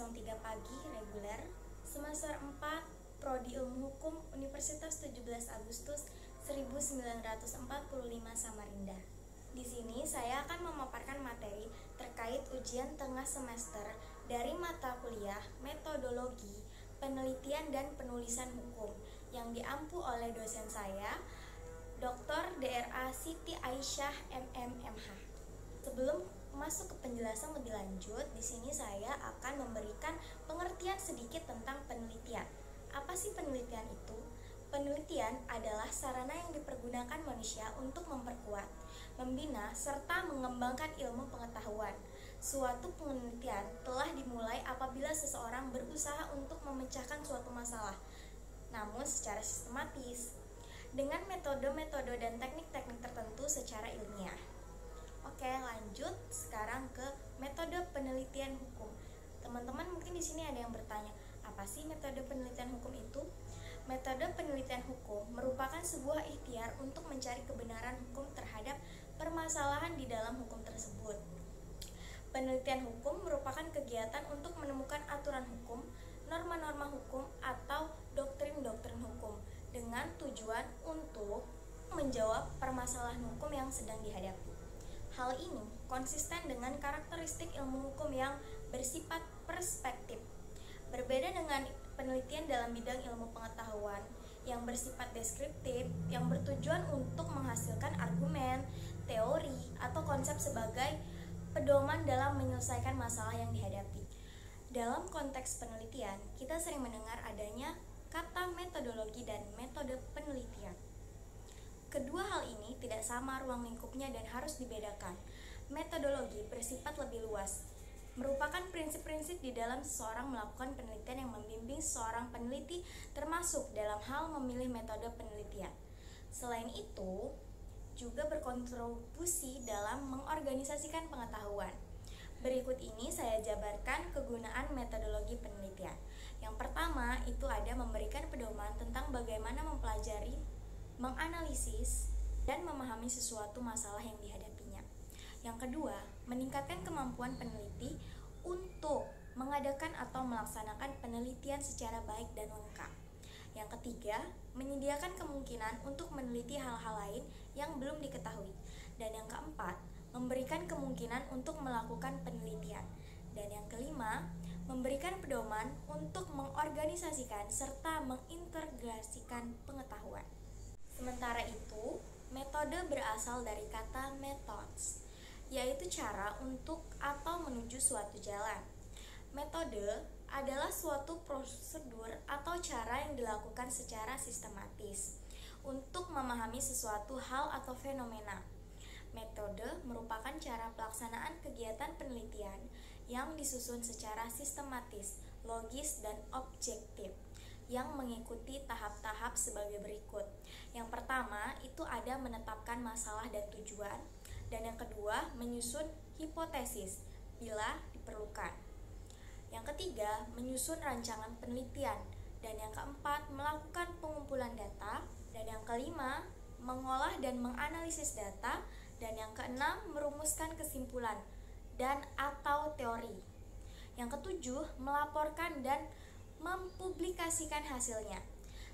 03 pagi reguler semester 4 Prodi Ilmu Hukum Universitas 17 Agustus 1945 Samarinda. Di sini saya akan memaparkan materi terkait ujian tengah semester dari mata kuliah Metodologi, Penelitian dan Penulisan Hukum yang diampu oleh dosen saya, Dr. Dra. Siti Aisyah MMMH. Sebelum masuk ke penjelasan lebih lanjut, di sini saya akan memberikan pengertian sedikit tentang penelitian. Apa sih penelitian itu? Penelitian adalah sarana yang dipergunakan manusia untuk memperkuat, membina, serta mengembangkan ilmu pengetahuan. Suatu penelitian telah dimulai apabila seseorang berusaha untuk memecahkan suatu masalah, namun secara sistematis, dengan metode-metode dan teknik-teknik tertentu secara ilmiah. Oke, lanjut sekarang ke metode penelitian hukum. Teman-teman mungkin di sini ada yang bertanya, apa sih metode penelitian hukum itu? Metode penelitian hukum merupakan sebuah ikhtiar untuk mencari kebenaran hukum terhadap permasalahan di dalam hukum tersebut. Penelitian hukum merupakan kegiatan untuk menemukan aturan hukum, norma-norma hukum, atau doktrin-doktrin hukum dengan tujuan untuk menjawab permasalahan hukum yang sedang dihadapi. Hal ini konsisten dengan karakteristik ilmu hukum yang bersifat perspektif. Berbeda dengan penelitian dalam bidang ilmu pengetahuan yang bersifat deskriptif, yang bertujuan untuk menghasilkan argumen, teori, atau konsep sebagai pedoman dalam menyelesaikan masalah yang dihadapi. Dalam konteks penelitian, kita sering mendengar adanya kata metodologi dan metode penelitian. Kedua hal ini tidak sama ruang lingkupnya dan harus dibedakan. Metodologi bersifat lebih luas, merupakan prinsip-prinsip di dalam seseorang melakukan penelitian yang membimbing seorang peneliti termasuk dalam hal memilih metode penelitian. Selain itu, juga berkontribusi dalam mengorganisasikan pengetahuan. Berikut ini saya jabarkan kegunaan metodologi penelitian. Yang pertama itu ada memberikan pedoman tentang bagaimana mempelajari, menganalisis, dan memahami sesuatu masalah yang dihadapinya. Yang kedua, meningkatkan kemampuan peneliti untuk mengadakan atau melaksanakan penelitian secara baik dan lengkap. Yang ketiga, menyediakan kemungkinan untuk meneliti hal-hal lain yang belum diketahui. Dan yang keempat, memberikan kemungkinan untuk melakukan penelitian. Dan yang kelima, memberikan pedoman untuk mengorganisasikan serta mengintegrasikan pengetahuan. Sementara itu, metode berasal dari kata methods, yaitu cara untuk atau menuju suatu jalan. Metode adalah suatu prosedur atau cara yang dilakukan secara sistematis untuk memahami sesuatu hal atau fenomena. Metode merupakan cara pelaksanaan kegiatan penelitian yang disusun secara sistematis, logis, dan objektif, yang mengikuti tahap-tahap sebagai berikut. Yang pertama itu ada menetapkan masalah dan tujuan, dan yang kedua menyusun hipotesis bila diperlukan. Yang ketiga menyusun rancangan penelitian, dan yang keempat melakukan pengumpulan data, dan yang kelima mengolah dan menganalisis data, dan yang keenam merumuskan kesimpulan dan atau teori. Yang ketujuh melaporkan dan mempublikasikan hasilnya.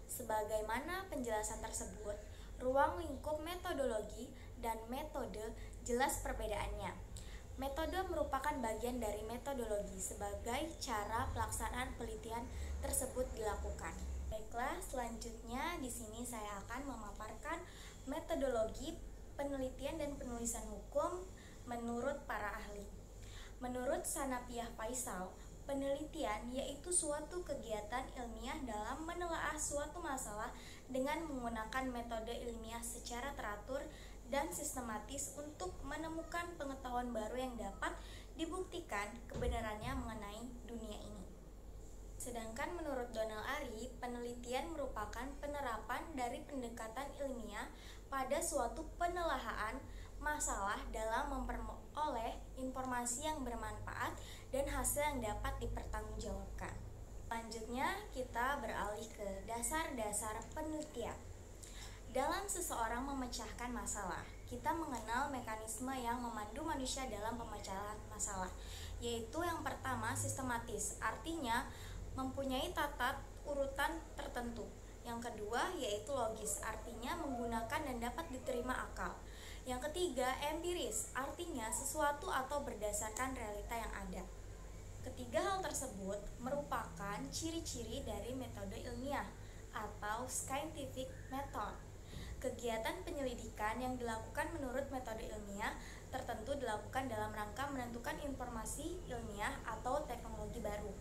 Sebagaimana penjelasan tersebut, ruang lingkup metodologi dan metode jelas perbedaannya. Metode merupakan bagian dari metodologi sebagai cara pelaksanaan penelitian tersebut dilakukan. Baiklah, selanjutnya di sini saya akan memaparkan metodologi penelitian dan penulisan hukum menurut para ahli. Menurut Sanapiah Faisal, penelitian yaitu suatu kegiatan ilmiah dalam menelaah suatu masalah dengan menggunakan metode ilmiah secara teratur dan sistematis untuk menemukan pengetahuan baru yang dapat dibuktikan kebenarannya mengenai dunia ini. Sedangkan menurut Donald Ari, penelitian merupakan penerapan dari pendekatan ilmiah pada suatu penelahan masalah dalam memperoleh informasi yang bermanfaat dan hasil yang dapat dipertanggungjawabkan. Selanjutnya kita beralih ke dasar-dasar penelitian. Dalam seseorang memecahkan masalah, kita mengenal mekanisme yang memandu manusia dalam pemecahan masalah, yaitu yang pertama sistematis, artinya mempunyai tata urutan tertentu. Yang kedua yaitu logis, artinya menggunakan dan dapat diterima akal. Yang ketiga empiris, artinya sesuatu atau berdasarkan realita yang ada. Ketiga hal tersebut merupakan ciri-ciri dari metode ilmiah atau scientific method. Kegiatan penyelidikan yang dilakukan menurut metode ilmiah tertentu dilakukan dalam rangka menentukan informasi ilmiah atau teknologi baru,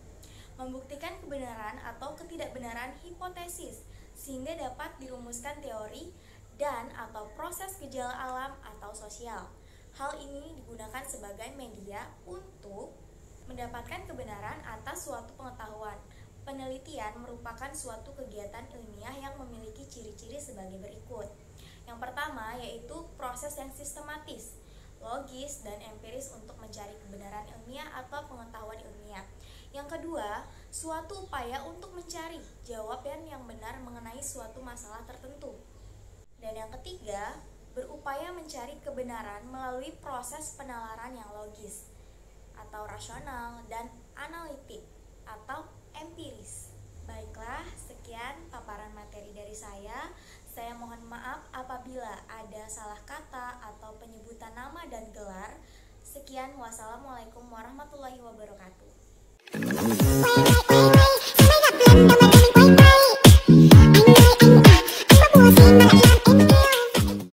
membuktikan kebenaran atau ketidakbenaran hipotesis sehingga dapat dirumuskan teori dan atau proses gejala alam atau sosial. Hal ini digunakan sebagai media untuk mendapatkan kebenaran atas suatu pengetahuan. Penelitian merupakan suatu kegiatan ilmiah yang memiliki ciri-ciri sebagai berikut. Yang pertama yaitu proses yang sistematis, logis, dan empiris untuk mencari kebenaran ilmiah atau pengetahuan ilmiah. Yang kedua, suatu upaya untuk mencari jawaban yang benar mengenai suatu masalah tertentu. Dan yang ketiga, berupaya mencari kebenaran melalui proses penalaran yang logis atau rasional dan analitik atau empiris. Baiklah, sekian paparan materi dari saya. Saya mohon maaf apabila ada salah kata atau penyebutan nama dan gelar. Sekian, wassalamualaikum warahmatullahi wabarakatuh.